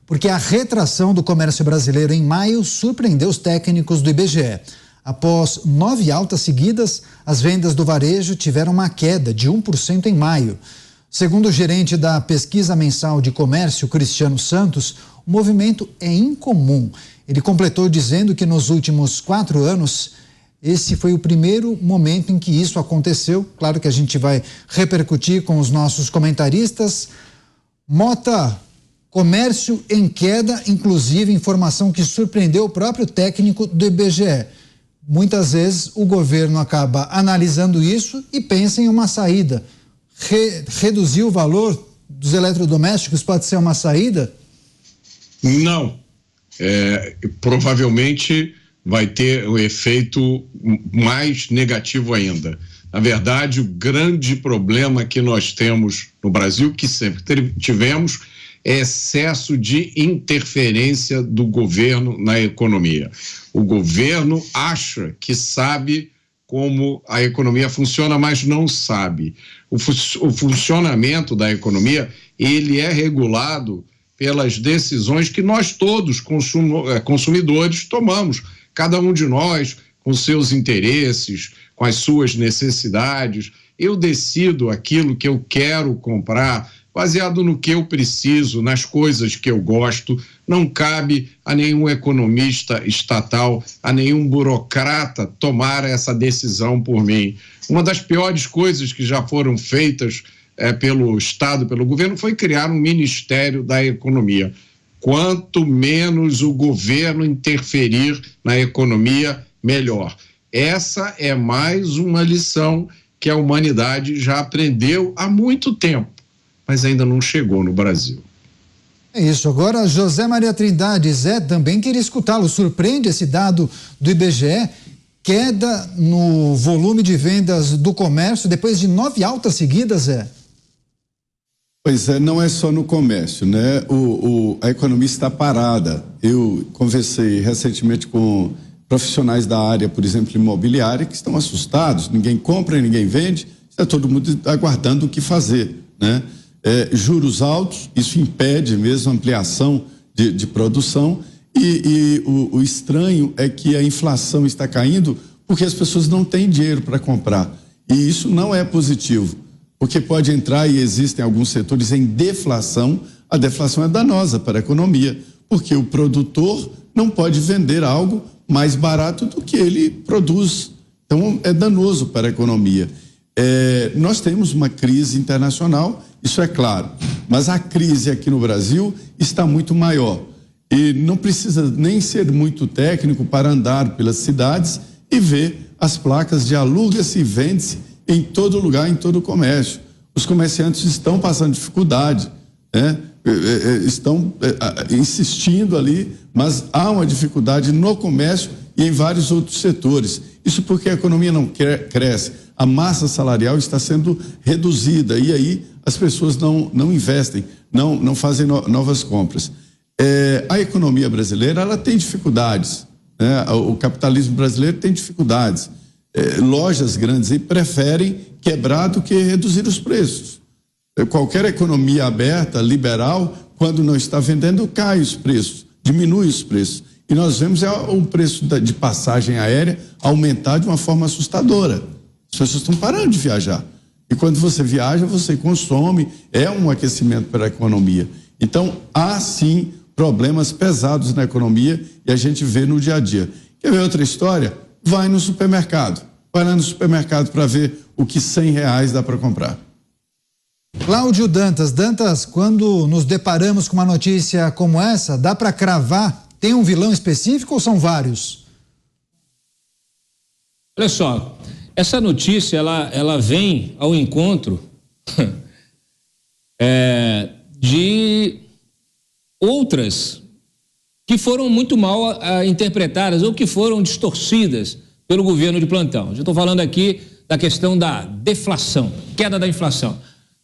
porque a retração do comércio brasileiro em maio surpreendeu os técnicos do IBGE. Após 9 altas seguidas, as vendas do varejo tiveram uma queda de 1% em maio. Segundo o gerente da pesquisa mensal de comércio, Cristiano Santos, o movimento é incomum. Ele completou dizendo que nos últimos 4 anos, esse foi o primeiro momento em que isso aconteceu. Claro que a gente vai repercutir com os nossos comentaristas. Mota, comércio em queda, inclusive informação que surpreendeu o próprio técnico do IBGE. Muitas vezes o governo acaba analisando isso e pensa em uma saída. Reduzir o valor dos eletrodomésticos pode ser uma saída? Não. Provavelmente vai ter o efeito mais negativo ainda. Na verdade, o grande problema que nós temos no Brasil, que sempre tivemos, é excesso de interferência do governo na economia. O governo acha que sabe como a economia funciona, mas não sabe. O funcionamento da economia, ele é regulado pelas decisões que nós todos, consumidores, tomamos. Cada um de nós, com seus interesses, com as suas necessidades. Eu decido aquilo que eu quero comprar, baseado no que eu preciso, nas coisas que eu gosto. Não cabe a nenhum economista estatal, a nenhum burocrata tomar essa decisão por mim. Uma das piores coisas que já foram feitas pelo Estado, pelo governo, foi criar um Ministério da Economia. Quanto menos o governo interferir na economia, melhor. Essa é mais uma lição que a humanidade já aprendeu há muito tempo, mas ainda não chegou no Brasil. É isso. Agora, José Maria Trindade, Zé, também queria escutá-lo. Surpreende esse dado do IBGE, queda no volume de vendas do comércio depois de 9 altas seguidas, Zé? Pois é, não é só no comércio, né? A economia está parada. Eu conversei recentemente com profissionais da área, por exemplo, imobiliária, que estão assustados. Ninguém compra, ninguém vende, está todo mundo aguardando o que fazer, né? Juros altos, isso impede mesmo a ampliação de produção e o estranho é que a inflação está caindo porque as pessoas não têm dinheiro para comprar e isso não é positivo, porque pode entrar e existem alguns setores em deflação. A deflação é danosa para a economia, porque o produtor não pode vender algo mais barato do que ele produz, então é danoso para a economia. Nós temos uma crise internacional, isso é claro, mas a crise aqui no Brasil está muito maior e não precisa nem ser muito técnico para andar pelas cidades e ver as placas de aluga-se e vende-se em todo lugar, em todo o comércio. Os comerciantes estão passando dificuldade, né? Estão insistindo ali, mas há uma dificuldade no comércio e em vários outros setores. Isso porque a economia não cresce, a massa salarial está sendo reduzida e aí as pessoas não investem, não fazem novas compras. A economia brasileira, ela tem dificuldades, né? O capitalismo brasileiro tem dificuldades. Lojas grandes aí preferem quebrar do que reduzir os preços. Qualquer economia aberta, liberal, quando não está vendendo, cai os preços, diminui os preços. E nós vemos o preço de passagem aérea aumentar de uma forma assustadora. As pessoas estão parando de viajar. E quando você viaja, você consome, é um aquecimento para a economia. Então, há sim problemas pesados na economia e a gente vê no dia a dia. Quer ver outra história? Vai no supermercado. Vai lá no supermercado para ver o que R$100 dá para comprar. Cláudio Dantas. Dantas, quando nos deparamos com uma notícia como essa, dá para cravar? Tem um vilão específico ou são vários? Olha só, essa notícia ela vem ao encontro de outras que foram muito mal interpretadas ou que foram distorcidas pelo governo de plantão. Já estou falando aqui da questão da deflação, queda da inflação.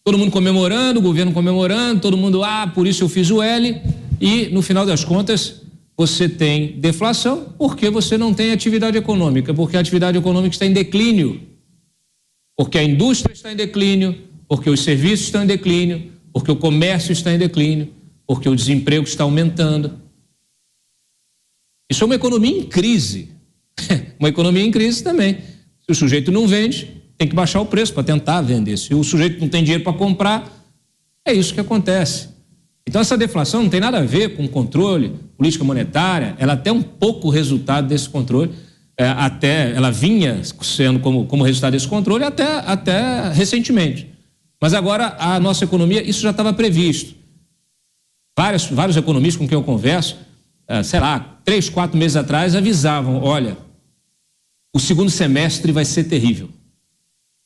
Todo mundo comemorando, o governo comemorando, todo mundo, por isso eu fiz o L, e no final das contas você tem deflação porque você não tem atividade econômica, porque a atividade econômica está em declínio, porque a indústria está em declínio, porque os serviços estão em declínio, porque o comércio está em declínio. porque o desemprego está aumentando. Isso é uma economia em crise. Uma economia em crise também. Se o sujeito não vende, tem que baixar o preço para tentar vender. Se o sujeito não tem dinheiro para comprar, é isso que acontece. Então essa deflação não tem nada a ver com controle, política monetária, ela é até um pouco resultado desse controle, até ela vinha sendo como resultado desse controle até recentemente. Mas agora a nossa economia, isso já estava previsto. Vários economistas com quem eu converso, 3, 4 meses atrás, avisavam, olha, o segundo semestre vai ser terrível.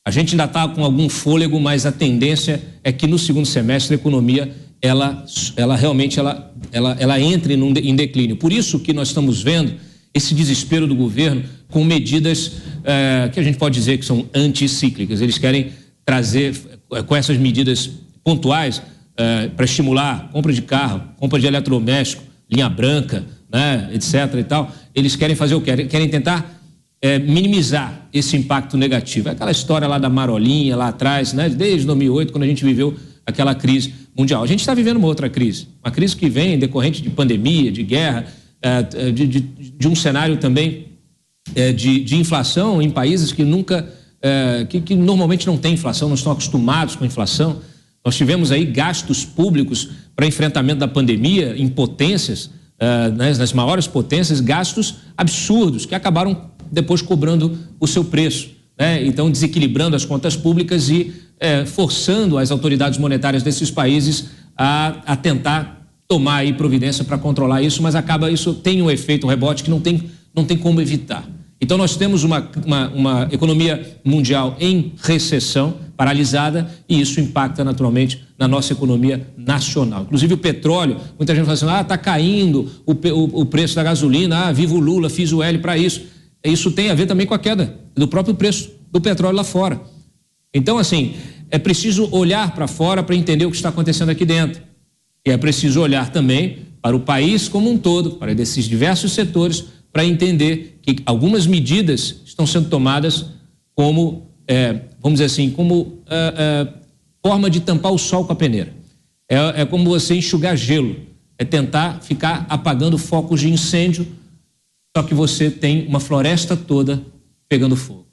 A gente ainda está com algum fôlego, mas a tendência é que no segundo semestre a economia, ela realmente entre em declínio. Por isso que nós estamos vendo esse desespero do governo com medidas que a gente pode dizer que são anticíclicas. Eles querem trazer, com essas medidas pontuais, para estimular compra de carro, compra de eletrodoméstico, linha branca, né, etc. e tal. Eles querem fazer o quê? Querem tentar minimizar esse impacto negativo. É aquela história lá da marolinha, lá atrás, né, desde 2008, quando a gente viveu aquela crise mundial. A gente está vivendo uma outra crise. Uma crise que vem decorrente de pandemia, de guerra, de um cenário também de inflação em países que que normalmente não têm inflação, não estão acostumados com a inflação. Nós tivemos aí gastos públicos para enfrentamento da pandemia em potências, nas maiores potências, gastos absurdos que acabaram depois cobrando o seu preço, né? Então desequilibrando as contas públicas e forçando as autoridades monetárias desses países a tentar tomar aí providência para controlar isso, mas isso tem um efeito, um rebote que não tem como evitar. Então nós temos uma economia mundial em recessão, paralisada, e isso impacta naturalmente na nossa economia nacional. Inclusive o petróleo, muita gente fala assim, está caindo o preço da gasolina, viva o Lula, fiz o L para isso. Isso tem a ver também com a queda do próprio preço do petróleo lá fora. Então, assim, é preciso olhar para fora para entender o que está acontecendo aqui dentro. E é preciso olhar também para o país como um todo, para esses diversos setores, para entender que algumas medidas estão sendo tomadas como, vamos dizer assim, como forma de tampar o sol com a peneira. É como você enxugar gelo, é tentar ficar apagando focos de incêndio, só que você tem uma floresta toda pegando fogo.